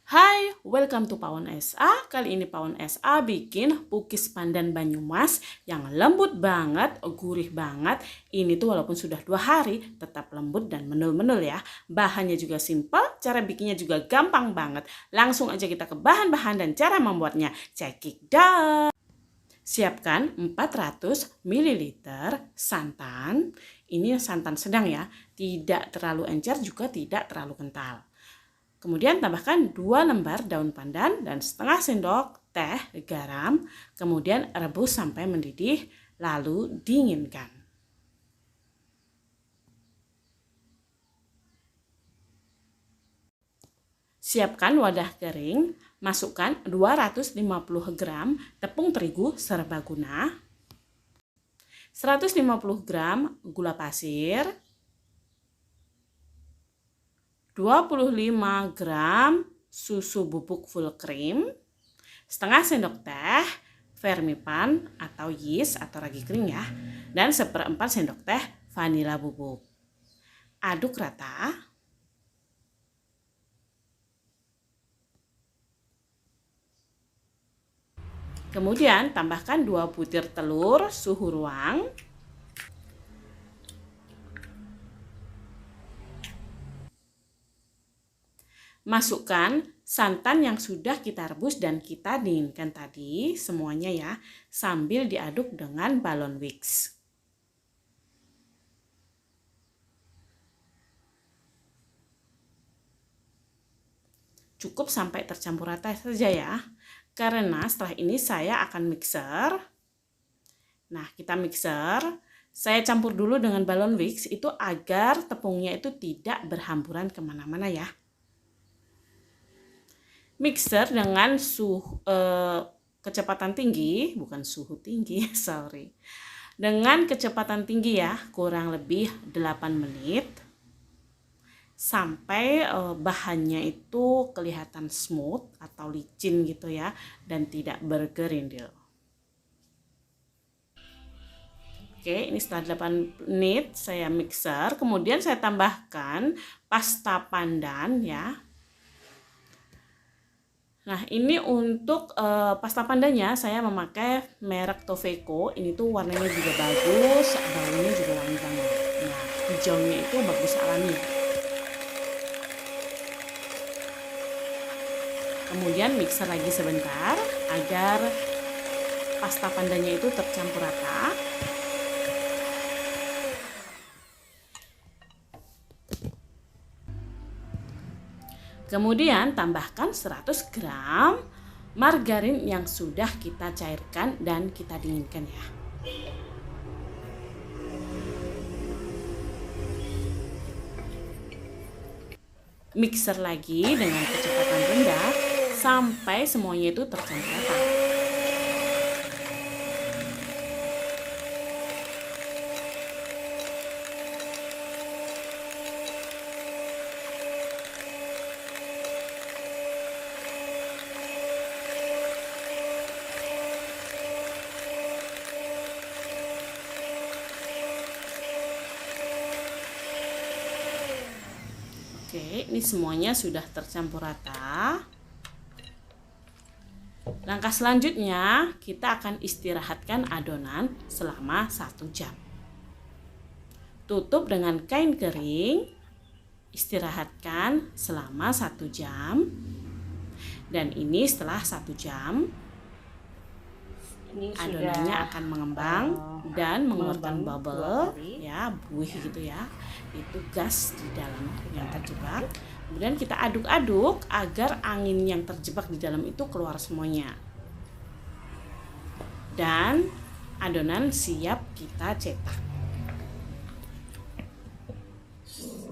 Hai, welcome to Pawon SA. Kali ini Pawon SA bikin pukis pandan Banyumas yang lembut banget, gurih banget. Ini tuh walaupun sudah 2 hari, tetap lembut dan menul-menul ya. Bahannya juga simpel, cara bikinnya juga gampang banget. Langsung aja kita ke bahan-bahan dan cara membuatnya. Check it out! Siapkan 400 ml santan. Ini santan sedang ya, tidak terlalu encer juga tidak terlalu kental. Kemudian tambahkan 2 lembar daun pandan dan setengah sendok teh garam. Kemudian rebus sampai mendidih, lalu dinginkan. Siapkan wadah kering, masukkan 250 gram tepung terigu serbaguna, 150 gram gula pasir, 25 gram susu bubuk full cream, setengah sendok teh vermipan atau yeast atau ragi kering ya, dan 1/4 sendok teh vanila bubuk. Aduk rata. Kemudian tambahkan 2 butir telur suhu ruang. Masukkan santan yang sudah kita rebus dan kita dinginkan tadi semuanya ya, sambil diaduk dengan balon Vicks. Cukup sampai tercampur rata saja ya, karena setelah ini saya akan mixer. Nah, kita mixer. Saya campur dulu dengan balon Vicks itu agar tepungnya itu tidak berhamburan kemana-mana ya. Mixer dengan kecepatan tinggi, bukan suhu tinggi, sorry. Dengan kecepatan tinggi ya, kurang lebih 8 menit. Sampai bahannya itu kelihatan smooth atau licin gitu ya, dan tidak bergerindil. Oke, ini setelah 8 menit saya mixer, kemudian saya tambahkan pasta pandan ya. Nah, ini untuk pasta pandannya saya memakai merek Toveco. Ini tuh warnanya juga bagus, baunya juga wangi banget. Nah, hijaunya itu bagus alami. Kemudian mixer lagi sebentar agar pasta pandannya itu tercampur rata. Kemudian tambahkan 100 gram margarin yang sudah kita cairkan dan kita dinginkan ya. Mixer lagi dengan kecepatan rendah sampai semuanya itu tercampur rata. Oke, ini semuanya sudah tercampur rata. Langkah selanjutnya, kita akan istirahatkan adonan selama 1 jam. Tutup dengan kain kering, istirahatkan selama 1 jam. Dan ini setelah 1 jam, ini adonannya akan mengembang dan mengeluarkan bubble ya, buih gitu ya. Itu gas di dalam yang terjebak. Kemudian kita aduk-aduk agar angin yang terjebak di dalam itu keluar semuanya. Dan adonan siap kita cetak.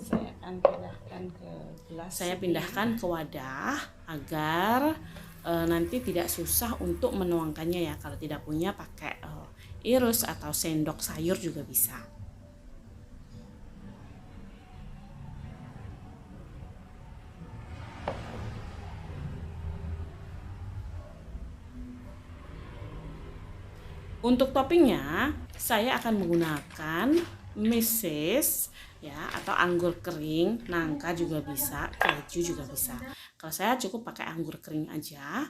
Saya akan pindahkan ke gelas. Saya pindahkan ke wadah agar nanti tidak susah untuk menuangkannya ya. Kalau tidak punya pakai irus atau sendok sayur juga bisa. Untuk toppingnya saya akan menggunakan meses ya, atau anggur kering, nangka juga bisa, keju juga bisa. Kalau saya cukup pakai anggur kering aja.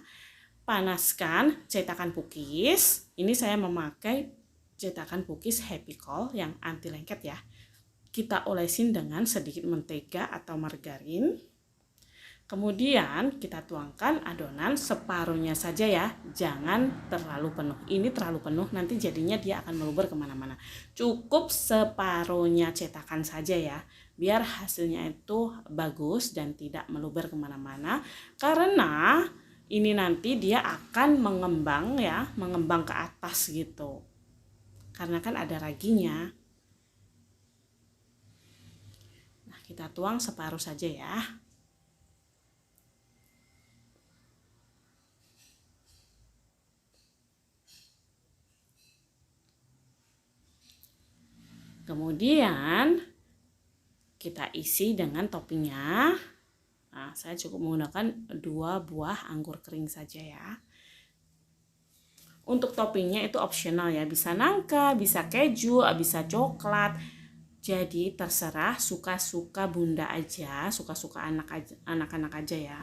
Panaskan cetakan pukis. Ini saya memakai cetakan pukis Happy Cold yang anti lengket ya. Kita olesin dengan sedikit mentega atau margarin. Kemudian kita tuangkan adonan separuhnya saja ya, jangan terlalu penuh. Ini terlalu penuh nanti jadinya dia akan meluber kemana-mana. Cukup separuhnya cetakan saja ya, biar hasilnya itu bagus dan tidak meluber kemana-mana. Karena ini nanti dia akan mengembang ya, mengembang ke atas gitu. Karena kan ada raginya. Nah, kita tuang separuh saja ya. Kemudian kita isi dengan toppingnya. Nah, saya cukup menggunakan 2 buah anggur kering saja ya. Untuk toppingnya itu opsional ya, bisa nangka, bisa keju, bisa coklat. Jadi terserah, suka-suka bunda aja, suka-suka anak-anak aja ya.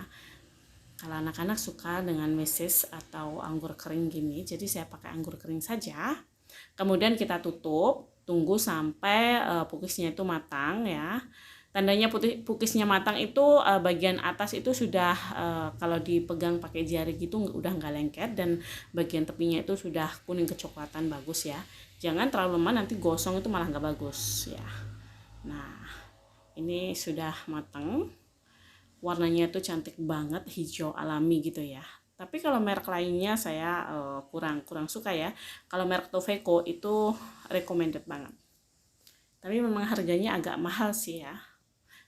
Kalau anak-anak suka dengan meses atau anggur kering gini, jadi saya pakai anggur kering saja. Kemudian kita tutup. Tunggu sampai pukisnya itu matang ya. Tandanya pukisnya matang itu bagian atas itu sudah kalau dipegang pakai jari gitu udah nggak lengket, dan bagian tepinya itu sudah kuning kecoklatan bagus ya. Jangan terlalu lemah, nanti gosong itu malah nggak bagus ya. Nah, ini sudah matang. Warnanya itu cantik banget, hijau alami gitu ya. Tapi kalau merek lainnya saya kurang suka ya. Kalau merek Tofeco itu recommended banget. Tapi memang harganya agak mahal sih ya.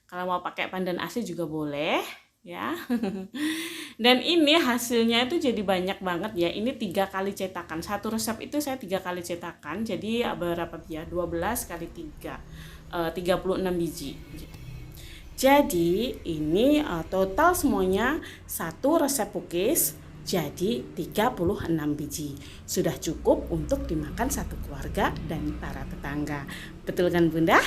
Kalau mau pakai pandan asli juga boleh ya. Dan ini hasilnya itu jadi banyak banget ya. Ini 3 kali cetakan. Satu resep itu saya 3 kali cetakan. Jadi berapa ya? 12 kali 3. 36 biji. Jadi ini total semuanya satu resep pukis jadi 36 biji. Sudah cukup untuk dimakan satu keluarga dan para tetangga. Betul kan Bunda?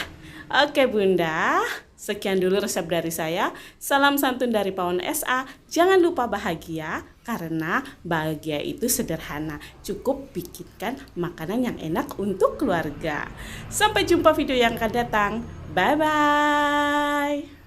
Oke Bunda, sekian dulu resep dari saya. Salam santun dari Pawon SA. Jangan lupa bahagia, karena bahagia itu sederhana. Cukup bikinkan makanan yang enak untuk keluarga. Sampai jumpa video yang akan datang. Bye-bye.